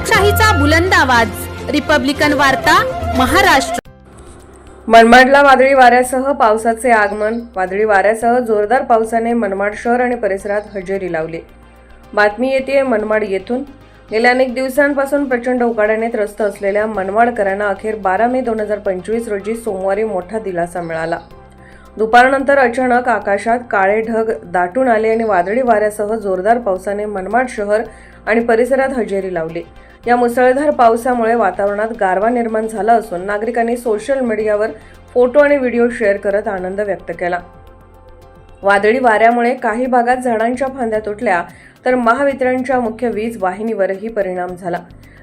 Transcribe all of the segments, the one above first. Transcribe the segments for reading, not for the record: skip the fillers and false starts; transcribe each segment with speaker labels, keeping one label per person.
Speaker 1: लोकशाहीचा बुलंद आवाज, रिपब्लिकन वार्ता, महाराष्ट्र।
Speaker 2: मनमाडला वादळी वाऱ्यासह पावसाचे आगमन। वादळी वाऱ्यासह जोरदार पावसाने मनमाड शहर आणि परिसरात हजेरी लावली। बातमी येते मनमाड येथून। गेल्या अनेक दिवसांपासून प्रचंड उकाड्याने त्रस्त असलेल्या मनमाडकरांना अखेर 12 मे 2025 रोजी सोमवारी मोठा दिलासा मिळाला। दुपारनंतर अचानक आकाशात काळे ढग दाटून आले आणि वादळी वाऱ्यासह जोरदार पावसाने मनमाड शहर आणि परिसरात हजेरी लावली। या मुसळधार पावसामुळे वातावरणात गारवा निर्माण झाला असून नागरिकांनी सोशल मीडियावर फोटो आणि व्हिडिओ शेअर करत आनंद व्यक्त केला। वादळी वाऱ्यामुळे काही भागात झाडांच्या फांद्या तुटल्या तर महावितरणच्या मुख्य वीज वाहिनीवरही परिणाम झाला।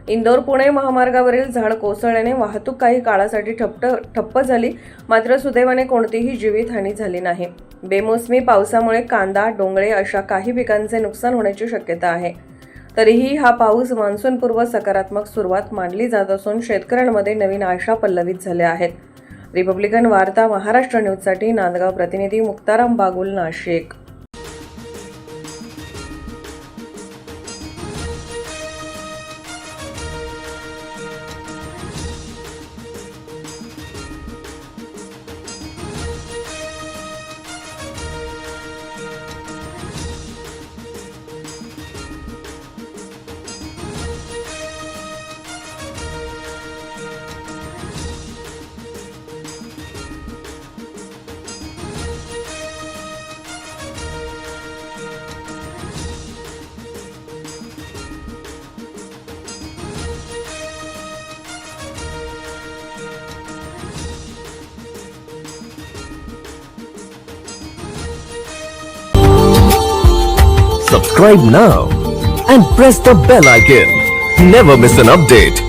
Speaker 2: इंदोर पुणे महामार्गावरील झाड कोसळल्याने वाहतूक काही काळासाठी ठप्प झाली, मात्र सुदैवाने कोणतीही जीवितहानी झाली नाही। बेमोसमी पावसामुळे कांदा, डोंगळे अशा काही पिकांचे नुकसान होण्याची शक्यता आहे। तरीही हा पाऊस मान्सूनपूर्व सकारात्मक सुरुवात मानली जात असून शेतकऱ्यांमध्ये नवीन आशा पल्लवित झाल्या आहेत। रिपब्लिकन वार्ता महाराष्ट्र न्यूजसाठी नांदगाव प्रतिनिधी Muktaram Bagul, Nashik.
Speaker 3: Subscribe now and press the bell icon. Never miss an update.